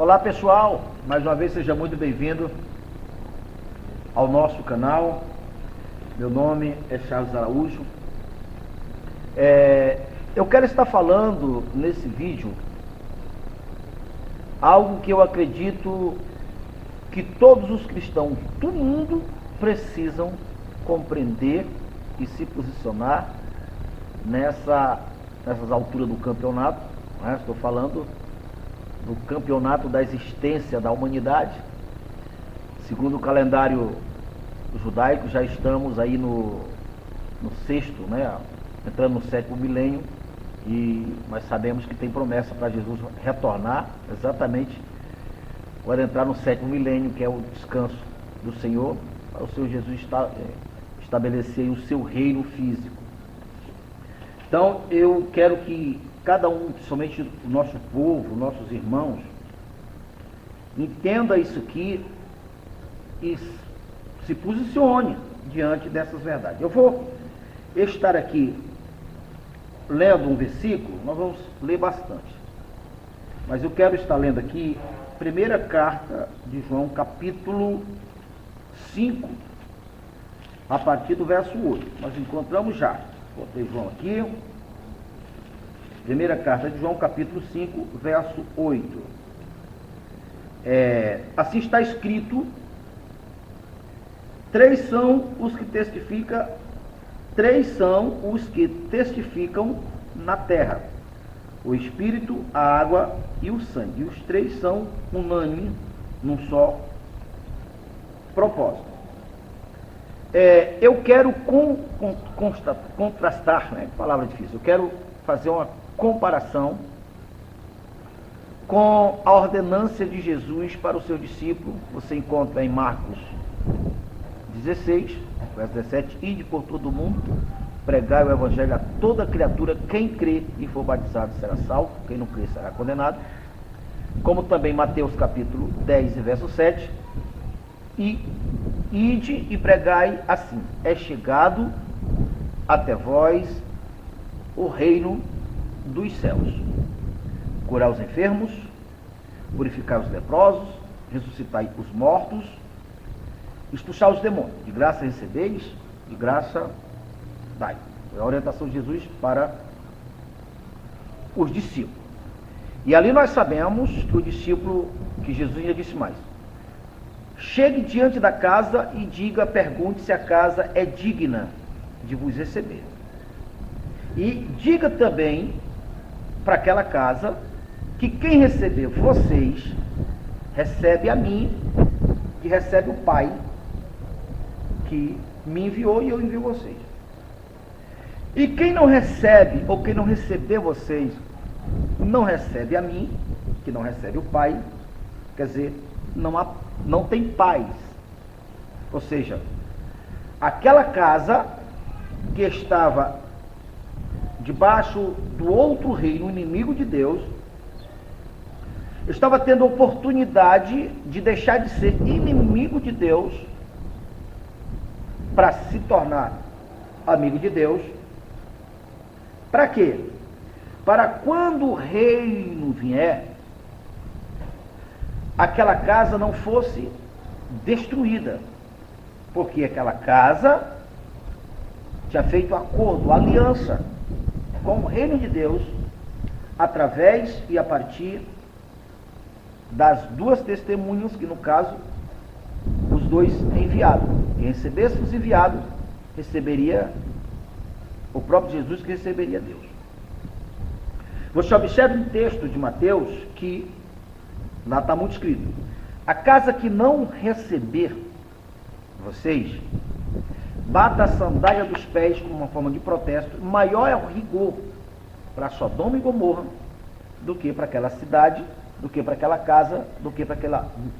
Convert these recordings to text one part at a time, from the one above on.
Olá pessoal, mais uma vez seja muito bem-vindo ao nosso canal. Meu nome é Charles Araújo. Eu quero estar falando nesse vídeo algo que eu acredito que todos os cristãos do mundo precisam compreender e se posicionar nessas alturas do campeonato, né? Estou falando do campeonato da existência da humanidade. Segundo o calendário judaico, já estamos aí no sexto, né? Entrando no sétimo milênio, e nós sabemos que tem promessa para Jesus retornar exatamente quando entrar no sétimo milênio, que é o descanso do Senhor, para o Senhor Jesus estabelecer o seu reino físico. Então eu quero que cada um, principalmente o nosso povo, nossos irmãos, entenda isso aqui e se posicione diante dessas verdades. Eu vou estar aqui lendo um versículo, nós vamos ler bastante, mas eu quero estar lendo aqui primeira carta de João, capítulo 5, a partir do verso 8. Nós encontramos já, botei João aqui, primeira carta de João, capítulo 5, verso 8. Assim está escrito: três são os que testificam na terra: o Espírito, a água e o sangue. E os três são unânimes num só propósito. Eu quero contrastar, né? Palavra difícil. Eu quero fazer uma comparação com a ordenância de Jesus para o seu discípulo. Você encontra em Marcos 16, verso 17: ide por todo o mundo, pregai o evangelho a toda criatura, quem crê e for batizado será salvo, quem não crê será condenado. Como também Mateus capítulo 10, verso 7, e ide e pregai assim: é chegado até vós o reino dos céus. Curai os enfermos, purificai os leprosos, ressuscitai os mortos, expulsar os demônios. De graça recebeis, de graça dai. É a orientação de Jesus para os discípulos. E ali nós sabemos que o discípulo, que Jesus já disse mais: chegue diante da casa e pergunte se a casa é digna de vos receber. E diga também para aquela casa que quem receber vocês, recebe a mim, que recebe o Pai que me enviou e eu envio vocês. E quem não recebe, ou quem não receber vocês, não recebe a mim, que não recebe o Pai. Quer dizer, não tem paz. Ou seja, aquela casa que estava debaixo do outro reino, inimigo de Deus, estava tendo a oportunidade de deixar de ser inimigo de Deus para se tornar amigo de Deus. Para quê? Para quando o reino vier, aquela casa não fosse destruída, porque aquela casa tinha feito acordo, aliança com o reino de Deus, através e a partir das duas testemunhas, que no caso, os dois enviados. Quem recebesse os enviados, receberia o próprio Jesus, que receberia Deus. Você observa um texto de Mateus, que lá está muito escrito: a casa que não receber vocês, bata a sandália dos pés como uma forma de protesto. Maior é o rigor para Sodoma e Gomorra do que para aquela cidade, do que para aquela casa, do que para aquele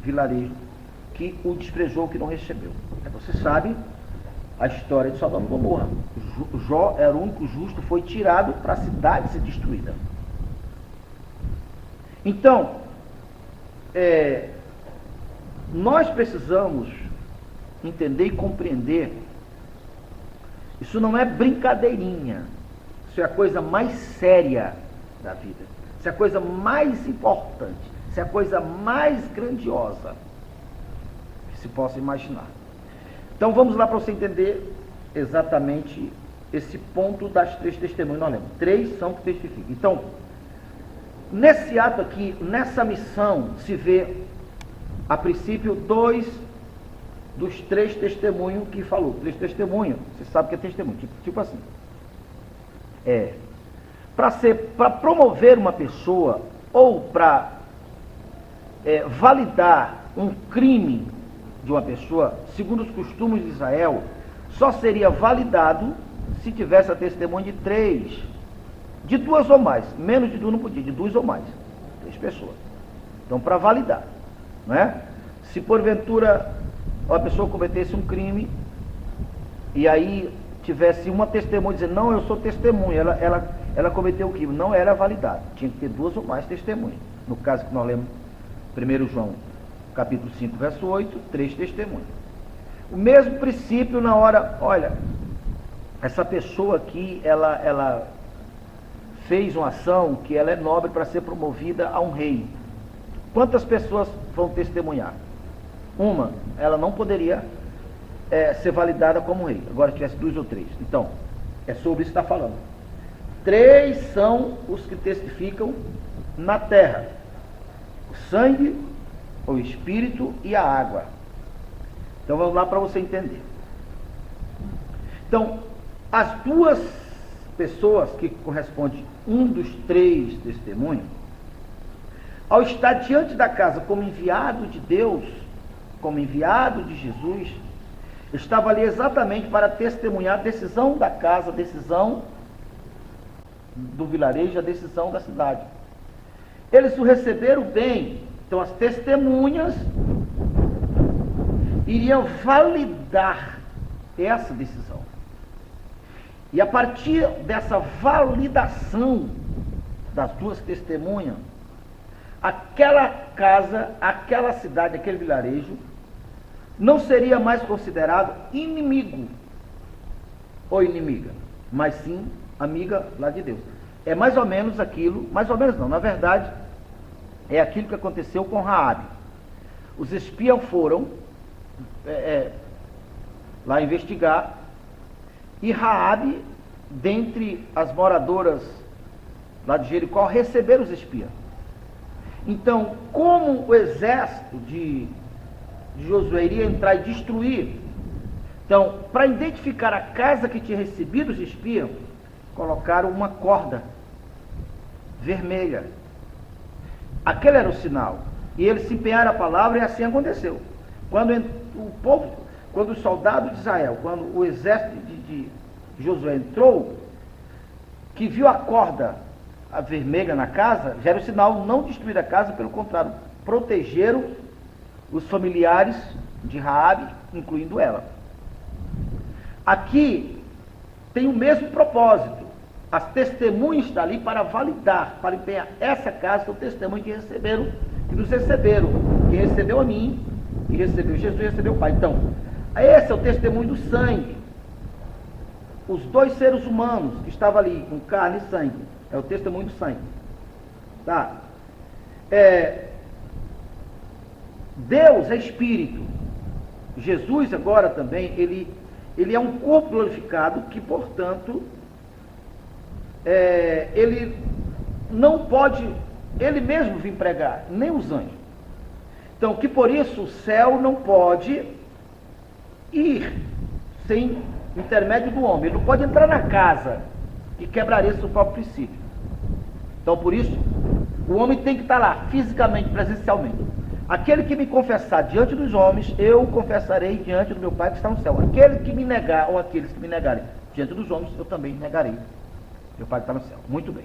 vilarejo que o desprezou, que não recebeu. Você sabe a história de Sodoma e Gomorra. Jó era o único justo, foi tirado para a cidade ser destruída. Então, nós precisamos entender e compreender. Isso não é brincadeirinha. Isso é a coisa mais séria da vida. Isso é a coisa mais importante. Isso Isso é a coisa mais grandiosa que se possa imaginar. Então vamos lá para você entender exatamente esse ponto das 3 testemunhas. Nós lemos, 3 são que testificam. Então, nesse ato aqui, nessa missão, se vê, a princípio, 2 dos 3 testemunhos que falou. 3 testemunhos, você sabe o que é testemunho, tipo assim. Para promover uma pessoa ou para validar um crime de uma pessoa, segundo os costumes de Israel, só seria validado se tivesse a testemunha de 3, de 2 ou mais. Menos de 2 não podia, de 2 ou mais, 3 pessoas. Então, para validar, não é? Se porventura uma pessoa cometesse um crime e aí tivesse uma testemunha dizendo, não, eu sou testemunha, ela cometeu o crime, não era validado, tinha que ter 2 ou mais testemunhas. No caso que nós lemos 1 João capítulo 5, verso 8, 3 testemunhas. O mesmo princípio na hora, olha, essa pessoa aqui, ela fez uma ação que ela é nobre para ser promovida a um rei. Quantas pessoas vão testemunhar? Uma, ela não poderia ser validada como rei. Agora tivesse 2 ou 3. Então, é sobre isso que está falando. 3 são os que testificam na terra: o sangue, o espírito e a água. Então vamos lá para você entender. Então, as 2 pessoas que correspondem um dos 3 testemunhos, ao estar diante da casa como enviado de Deus, como enviado de Jesus, estava ali exatamente para testemunhar a decisão da casa, a decisão do vilarejo, a decisão da cidade. Eles o receberam bem. Então as testemunhas iriam validar essa decisão. E a partir dessa validação das 2 testemunhas, aquela casa, aquela cidade, aquele vilarejo, não seria mais considerado inimigo ou inimiga, mas sim amiga lá de Deus. É mais ou menos aquilo, mais ou menos não, na verdade, é aquilo que aconteceu com Raabe. Os espias foram lá investigar, e Raabe, dentre as moradoras lá de Jericó, receberam os espias. Então, como o exército de Josué iria entrar e destruir, então, para identificar a casa que tinha recebido os espias, colocaram uma corda vermelha. Aquele era o sinal. E eles se empenharam a palavra, e assim aconteceu. Quando o povo, quando os soldados de Israel, quando o exército de Josué entrou, que viu a corda vermelha na casa, já era o sinal não destruir a casa, pelo contrário, protegeram os familiares de Raabe, incluindo ela. Aqui tem o mesmo propósito. As testemunhas estão ali para validar, para empenhar essa casa, são testemunhos que receberam, que nos receberam. Quem recebeu a mim, que recebeu Jesus, recebeu o Pai. Então, esse é o testemunho do sangue. Os 2 seres humanos que estavam ali, com carne e sangue, é o testemunho do sangue. Tá? Deus é espírito. Jesus agora também, ele é um corpo glorificado que, portanto, ele não pode, ele mesmo vir pregar, nem os anjos. Então, que por isso o céu não pode ir sem intermédio do homem. Ele não pode entrar na casa, que quebraria seu próprio princípio. Então, por isso, o homem tem que estar lá, fisicamente, presencialmente. Aquele que me confessar diante dos homens, eu confessarei diante do meu Pai que está no céu. Aquele que me negar, ou aqueles que me negarem diante dos homens, eu também negarei. Meu Pai que está no céu. Muito bem.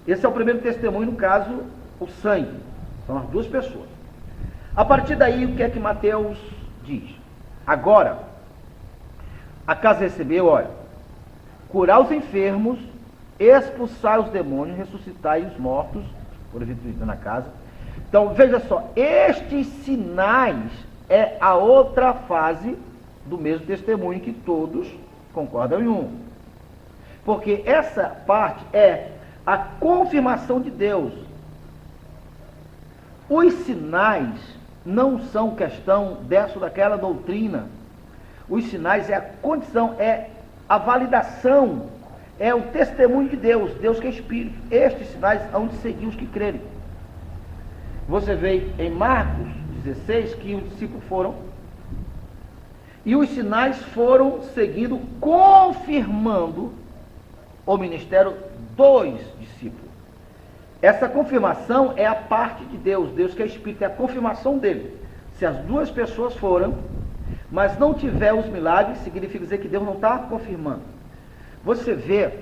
Esse é o primeiro testemunho, no caso, o sangue. São as 2 pessoas. A partir daí, o que é que Mateus diz? Agora, a casa recebeu, olha, curar os enfermos, expulsar os demônios, ressuscitar os mortos, por exemplo, na casa. Então, veja só, estes sinais é a outra fase do mesmo testemunho que todos concordam em um. Porque essa parte é a confirmação de Deus. Os sinais não são questão dessa ou daquela doutrina. Os sinais é a condição, é a validação, é o testemunho de Deus, Deus que é Espírito. Estes sinais hão de seguir os que crerem. Você vê em Marcos 16 que os discípulos foram, e os sinais foram seguindo, confirmando o ministério dos discípulos. Essa confirmação é a parte de Deus, Deus que é Espírito, é a confirmação dele. Se as duas pessoas foram, mas não tiver os milagres, significa dizer que Deus não está confirmando. Você vê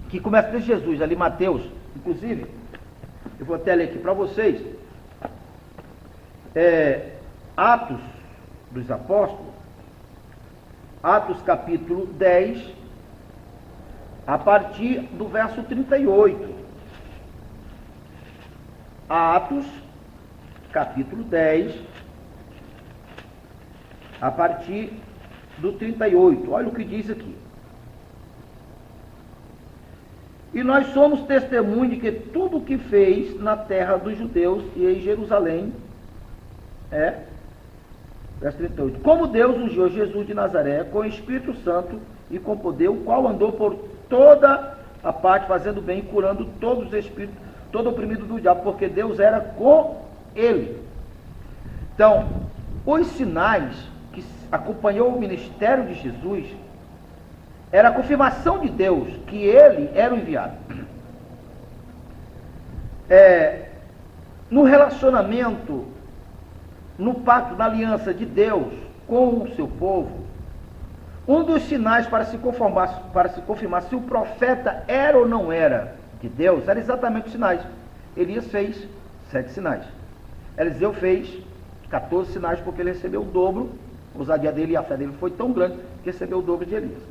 que começa desde Jesus, ali Mateus, inclusive, eu vou até ler aqui para vocês, Atos dos Apóstolos, Atos capítulo 10, a partir do verso 38. Atos capítulo 10, a partir do 38. Olha o que diz aqui. E nós somos testemunhos de que tudo o que fez na terra dos judeus e em Jerusalém verso 38. Como Deus ungiu Jesus de Nazaré com o Espírito Santo e com poder, o qual andou por toda a parte, fazendo bem, curando todos os espíritos, todo oprimido do diabo, porque Deus era com ele. Então, os sinais que acompanhou o ministério de Jesus era a confirmação de Deus que ele era o enviado. No relacionamento, no pacto, na aliança de Deus com o seu povo, um dos sinais para se confirmar se o profeta era ou não era de Deus, era exatamente os sinais. Elias fez 7 sinais. Eliseu fez 14 sinais, porque ele recebeu o dobro. A ousadia dele e a fé dele foi tão grande que recebeu o dobro de Elias.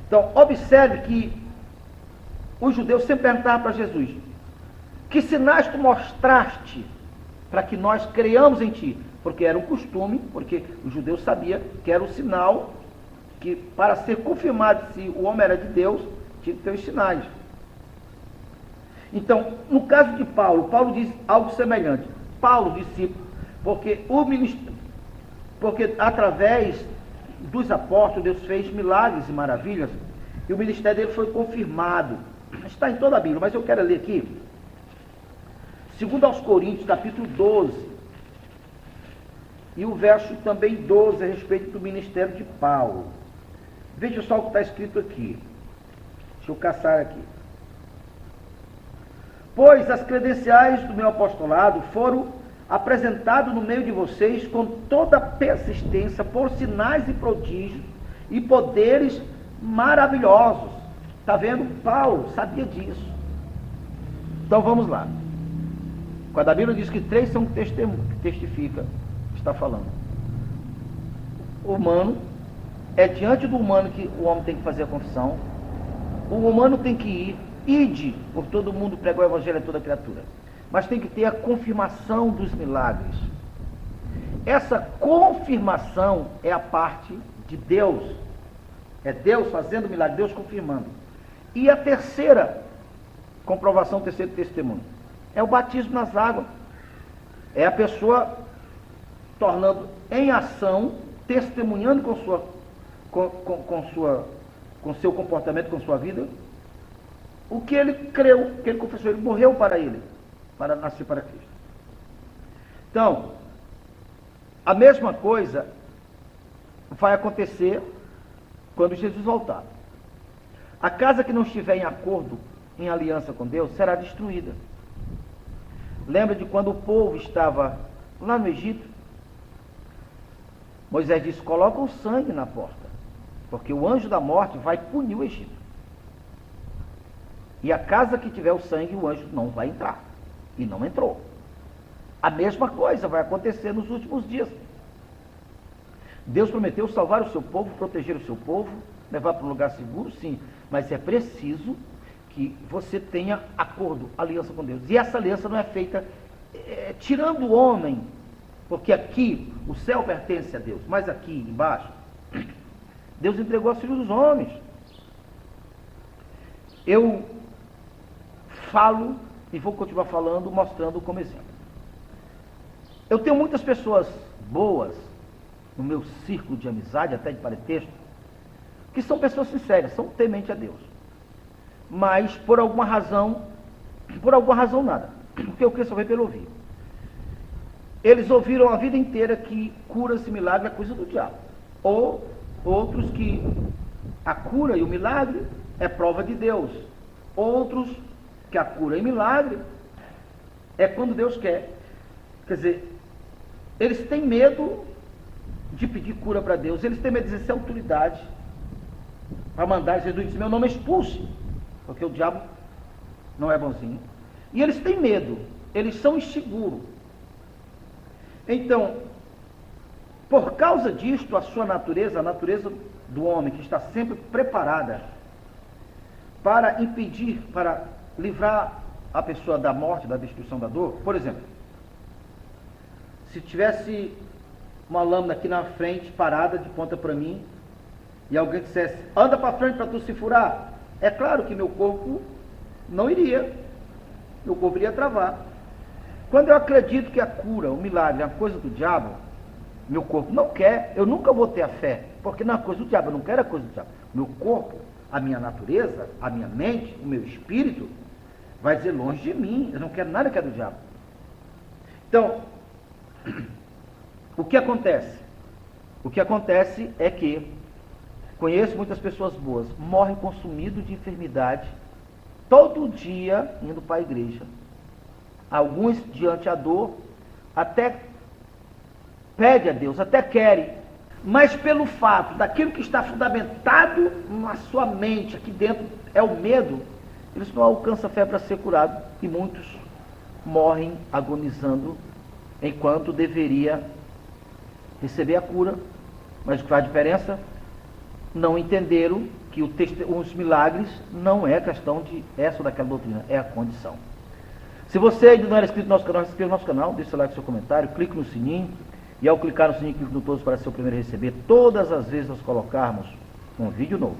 Então, observe que os judeus sempre perguntavam para Jesus: que sinais tu mostraste para que nós creiamos em ti? Porque era um costume, porque os judeus sabiam que era o sinal que, para ser confirmado se o homem era de Deus, tinha que ter os sinais. Então, no caso de Paulo, Paulo diz algo semelhante. Paulo, discípulo, porque através dos apóstolos, Deus fez milagres e maravilhas, e o ministério dele foi confirmado. Está em toda a Bíblia, mas eu quero ler aqui, 2 aos Coríntios, capítulo 12, e o verso também 12, a respeito do ministério de Paulo. Veja só o que está escrito aqui. Deixa eu caçar aqui. Pois as credenciais do meu apostolado foram apresentadas no meio de vocês com toda persistência, por sinais e prodígios e poderes maravilhosos. Está vendo? Paulo sabia disso. Então vamos lá. Quando a Bíblia diz que 3 são testemunhos, que testifica, está falando. O humano, é diante do humano que o homem tem que fazer a confissão. O humano tem que ir, ide por todo mundo, pregar o evangelho a toda criatura. Mas tem que ter a confirmação dos milagres. Essa confirmação é a parte de Deus. É Deus fazendo milagre, Deus confirmando. E a terceira comprovação, o terceiro testemunho, é o batismo nas águas. É a pessoa tornando em ação, testemunhando com seu comportamento, com sua vida, o que ele creu, que ele confessou, ele morreu para ele, para nascer para Cristo. Então, a mesma coisa vai acontecer quando Jesus voltar. A casa que não estiver em acordo, em aliança com Deus, será destruída. Lembra de quando o povo estava lá no Egito? Moisés disse: coloca o sangue na porta, porque o anjo da morte vai punir o Egito. E a casa que tiver o sangue, o anjo não vai entrar. E não entrou. A mesma coisa vai acontecer nos últimos dias. Deus prometeu salvar o seu povo, proteger o seu povo, levar para um lugar seguro, sim. Mas é preciso que você tenha acordo, aliança com Deus. E essa aliança não é feita tirando o homem, porque aqui o céu pertence a Deus, mas aqui embaixo, Deus entregou aos filhos dos homens. Eu falo e vou continuar falando, mostrando como exemplo. Eu tenho muitas pessoas boas no meu círculo de amizade, até de parentesco, que são pessoas sinceras, são temente a Deus. Mas por alguma razão nada. Porque o que só veio pelo ouvir. Eles ouviram a vida inteira que cura-se milagre é coisa do diabo. Ou outros que a cura e o milagre é prova de Deus. Outros que a cura e milagre é quando Deus quer. Quer dizer, eles têm medo de pedir cura para Deus, eles têm medo de exercer autoridade para mandar Jesus dizer, meu nome é expulse, porque o diabo não é bonzinho. E eles têm medo, eles são inseguros. Então, por causa disto, a sua natureza, a natureza do homem que está sempre preparada para impedir, para livrar a pessoa da morte, da destruição, da dor. Por exemplo, se tivesse uma lâmina aqui na frente, parada, de ponta para mim, e alguém dissesse, anda para frente para tu se furar, é claro que meu corpo não iria, meu corpo iria travar. Quando eu acredito que a cura, o milagre é uma coisa do diabo, meu corpo não quer, eu nunca vou ter a fé, porque não é coisa do diabo, eu não quero a coisa do diabo. Meu corpo, a minha natureza, a minha mente, o meu espírito, vai dizer longe de mim, eu não quero nada que é do diabo. Então, o que acontece? O que acontece é que conheço muitas pessoas boas, morrem consumidos de enfermidade, todo dia indo para a igreja. Alguns, diante da dor, até pede a Deus, até querem, mas pelo fato daquilo que está fundamentado na sua mente, aqui dentro, é o medo, eles não alcançam a fé para ser curado, e muitos morrem agonizando, enquanto deveria receber a cura. Mas o que faz diferença? Não entenderam que os milagres não é questão de essa ou daquela doutrina, é a condição. Se você ainda não era inscrito no nosso canal, se inscreva no nosso canal, deixe seu like, seu comentário, clique no sininho, e ao clicar no sininho, clique no todos para ser o primeiro a receber todas as vezes nós colocarmos um vídeo novo.